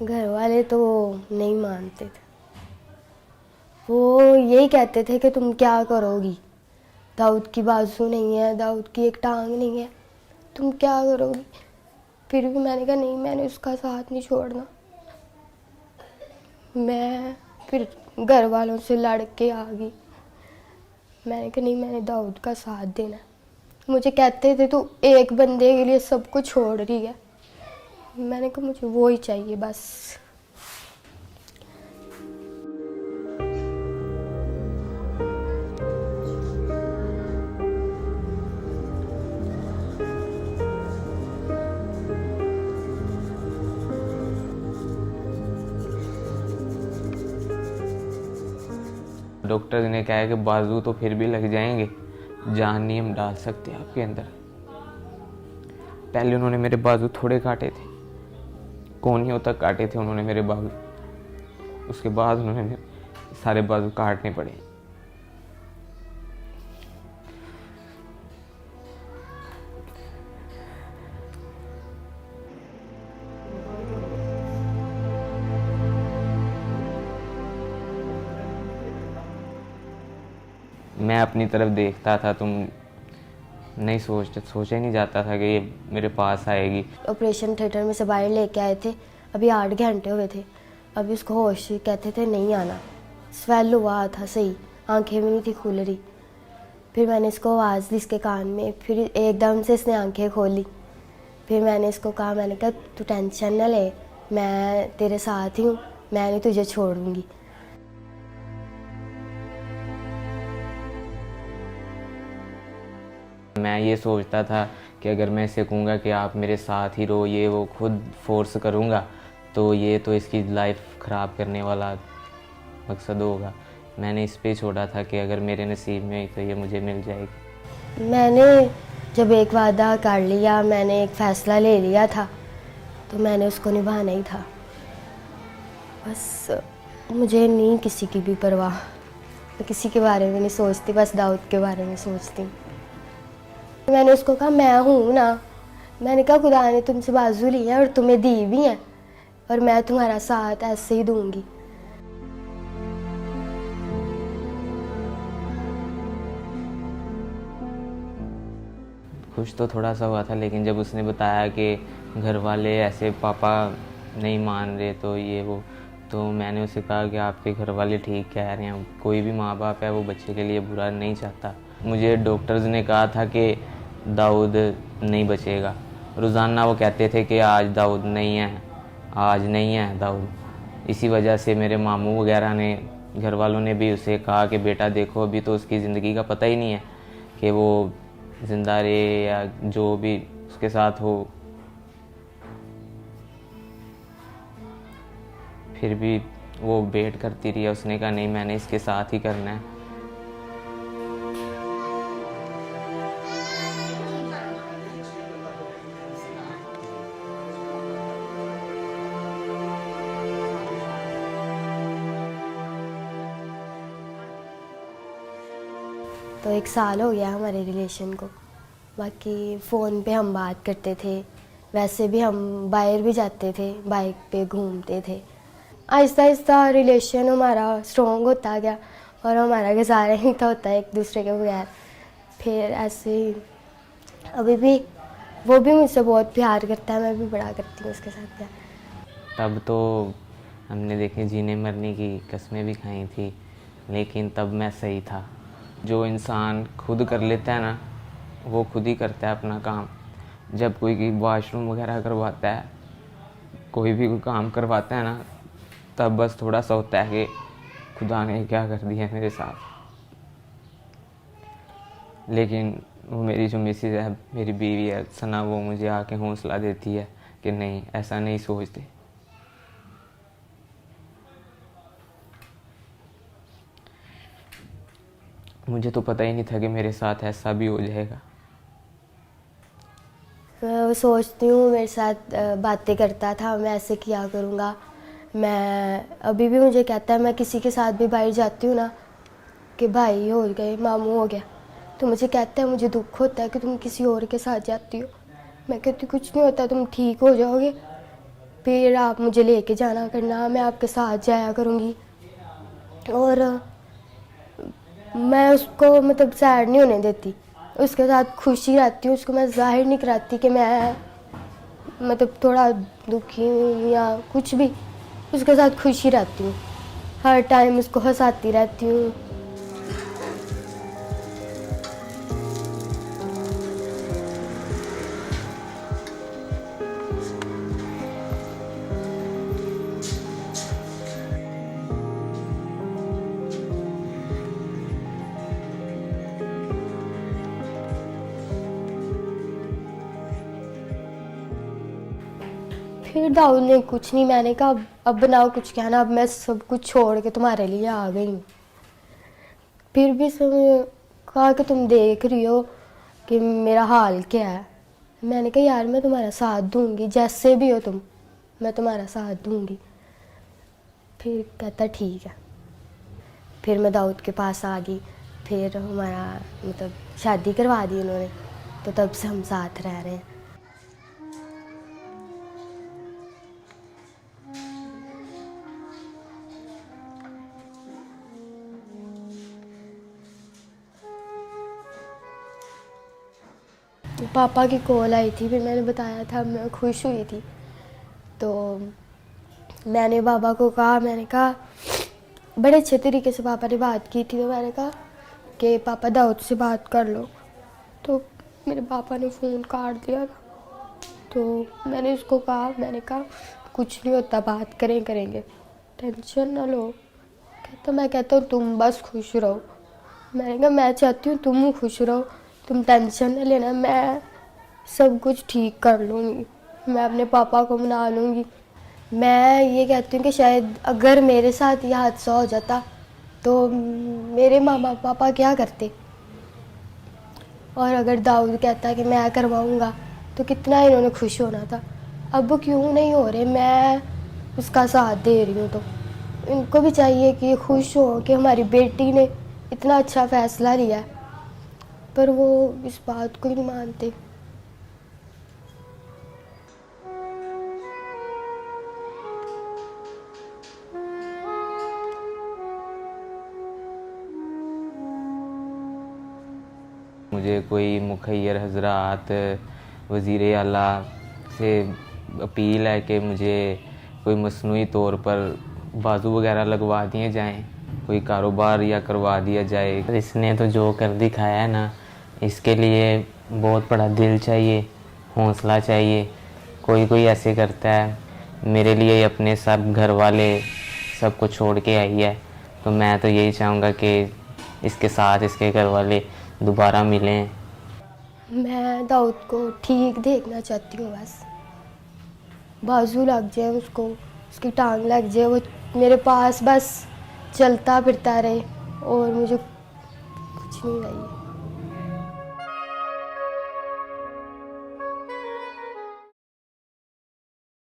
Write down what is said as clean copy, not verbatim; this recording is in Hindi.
घर वाले तो नहीं मानते थे। वो यही कहते थे कि तुम क्या करोगी, दाऊद की बाजू नहीं है, दाऊद की एक टांग नहीं है, तुम क्या करोगी। फिर भी मैंने कहा नहीं, मैंने उसका साथ नहीं छोड़ना। मैं फिर घर वालों से लड़ के आ गई। मैंने कहा नहीं, मैंने दाऊद का साथ देना। मुझे कहते थे तू एक बंदे के लिए सब कुछ छोड़ रही है। मैंने कहा मुझे वो ही चाहिए बस। डॉक्टर ने कहा है कि बाजू तो फिर भी लग जाएंगे, जान नहीं हम डाल सकते आपके अंदर। पहले उन्होंने मेरे बाजू थोड़े काटे थे, कोहनियों तक काटे थे उन्होंने मेरे बाजू। उसके बाद उन्होंने सारे बाजू काटने पड़े। मैं अपनी तरफ देखता था, तुम नहीं सोचा ही नहीं जाता था कि ये मेरे पास आएगी। ऑपरेशन थिएटर में से बाहर लेके आए थे, अभी 8 घंटे हुए थे। अभी उसको होश, कहते थे नहीं आना। स्वेल हुआ था सही, आंखें भी नहीं थी खुल रही। फिर मैंने इसको आवाज़ दी इसके कान में, फिर एकदम से इसने आंखें खोली। फिर मैंने इसको कहा, मैंने कहा तू टेंशन न ले, मैं तेरे साथ ही हूँ, मैं नहीं तुझे छोड़ूंगी। मैं ये सोचता था कि अगर मैं इसे कहूँगा कि आप मेरे साथ ही रहो, ये वो खुद फोर्स करूँगा तो ये तो इसकी लाइफ ख़राब करने वाला मकसद होगा। मैंने इस पे छोड़ा था कि अगर मेरे नसीब में तो ये मुझे मिल जाएगी। मैंने जब एक वादा कर लिया, मैंने एक फ़ैसला ले लिया था, तो मैंने उसको निभाना ही था। बस मुझे नहीं किसी की भी परवाह, मैं किसी के बारे में नहीं सोचती, बस दाऊद के बारे में सोचती हूँ। मैंने उसको कहा मैं हूँ ना, मैंने कहा खुदा ने तुमसे बाजू ली है और तुम्हें दी भी है, और मैं तुम्हारा साथ ऐसे ही दूंगी। खुश तो थोड़ा सा हुआ था, लेकिन जब उसने बताया कि घर वाले ऐसे पापा नहीं मान रहे तो ये वो, तो मैंने उसे कहा कि आपके घर वाले ठीक कह रहे हैं, कोई भी माँ बाप है वो बच्चे के लिए बुरा नहीं चाहता। मुझे डॉक्टर्स ने कहा था कि दाऊद नहीं बचेगा। रोज़ाना वो कहते थे कि आज दाऊद नहीं है, आज नहीं है दाऊद। इसी वजह से मेरे मामू वगैरह ने, घर वालों ने भी उसे कहा कि बेटा देखो अभी तो उसकी ज़िंदगी का पता ही नहीं है कि वो ज़िंदा रहे या जो भी उसके साथ हो। फिर भी वो वेट करती रही। उसने कहा नहीं, मैंने इसके साथ ही करना है। तो 1 साल हो गया हमारे रिलेशन को। बाकी फ़ोन पे हम बात करते थे, वैसे भी हम बाहर भी जाते थे, बाइक पे घूमते थे। आहिस्ता आहिस्ता रिलेशन हमारा स्ट्रॉन्ग होता गया और हमारा गुजारा ही तो होता है एक दूसरे के बगैर। फिर ऐसे ही अभी भी वो भी मुझसे बहुत प्यार करता है, मैं भी बड़ा करती हूँ उसके साथ प्यार। तब तो हमने देखे जीने मरने की कस्में भी खाई थी, लेकिन तब मैं सही था। जो इंसान खुद कर लेता है ना, वो खुद ही करता है अपना काम। जब कोई वॉशरूम वगैरह करवाता है, कोई भी कोई काम करवाता है ना, तब बस थोड़ा सा होता है कि खुदा ने क्या कर दिया मेरे साथ। लेकिन वो मेरी जो मिसेज है, मेरी बीवी है सना, वो मुझे आके हौसला देती है कि नहीं, ऐसा नहीं सोचते। मुझे तो पता ही नहीं था कि मेरे साथ ऐसा भी हो जाएगा। मैं सोचती हूँ, मेरे साथ बातें करता था, मैं ऐसे किया करूँगा। मैं अभी भी मुझे कहता है, मैं किसी के साथ भी बाहर जाती हूँ ना कि भाई हो गए, मामू हो गया, तो मुझे कहता है मुझे दुख होता है कि तुम किसी और के साथ जाती हो। मैं कहती कुछ नहीं होता, तुम ठीक हो जाओगे। फिर आप मुझे लेके जाना करना, मैं आपके साथ जाया करूँगी। और मैं उसको मतलब सैड नहीं होने देती, उसके साथ खुशी रहती हूँ। उसको मैं जाहिर नहीं कराती कि मैं मतलब थोड़ा दुखी हूँ या कुछ भी, उसके साथ खुशी रहती हूँ, हर टाइम उसको हंसाती रहती हूँ। फिर दाऊद ने कुछ नहीं, मैंने कहा अब बनाओ कुछ कहना, अब मैं सब कुछ छोड़ के तुम्हारे लिए आ गई हूँ। फिर भी सब कहा कि तुम देख रही हो कि मेरा हाल क्या है। मैंने कहा यार मैं तुम्हारा साथ दूंगी, जैसे भी हो तुम, मैं तुम्हारा साथ दूंगी। फिर कहता ठीक है। फिर मैं दाऊद के पास आ गई, फिर हमारा मतलब शादी करवा दी उन्होंने, तो तब से हम साथ रह रहे हैं। पापा की कॉल आई थी, फिर मैंने बताया था मैं खुश हुई थी। तो मैंने पापा को कहा, मैंने कहा बड़े अच्छे तरीके से पापा ने बात की थी, तो मैंने कहा कि पापा दाऊद से बात कर लो। तो मेरे पापा ने फ़ोन काट दिया था। तो मैंने उसको कहा, मैंने कहा कुछ नहीं होता, बात करेंगे, टेंशन ना लो। कहता मैं कहता हूँ तुम बस खुश रहो। मैंने कहा मैं चाहती हूँ तुम खुश रहो, तुम टेंशन ना लेना, मैं सब कुछ ठीक कर लूँगी, मैं अपने पापा को मना लूँगी। मैं ये कहती हूँ कि शायद अगर मेरे साथ ये हादसा हो जाता तो मेरे मामा पापा क्या करते, और अगर दाऊद कहता कि मैं करवाऊँगा तो कितना इन्होंने खुश होना था। अब वो क्यों नहीं हो रहे, मैं उसका साथ दे रही हूँ। तो इनको भी चाहिए कि खुश हो कि हमारी बेटी ने इतना अच्छा फ़ैसला लिया है, पर वो इस बात को ही नहीं मानते। मुझे कोई मुखैर हजरात वज़ीर आला से अपील है कि मुझे कोई मसनूई तौर पर बाजू वगैरह लगवा दिए जाएं, कोई कारोबार या करवा दिया जाए। इसने तो जो कर दिखाया है ना, इसके लिए बहुत बड़ा दिल चाहिए, हौसला चाहिए। कोई कोई ऐसे करता है, मेरे लिए अपने सब घर वाले सब को छोड़ के आई है, तो मैं तो यही चाहूँगा कि इसके साथ इसके घर वाले दोबारा मिलें। मैं दाऊद को ठीक देखना चाहती हूँ, बस बाजू लग जाए उसको, उसकी टांग लग जाए, वो मेरे पास बस चलता फिरता रहे, और मुझे कुछ नहीं चाहिए।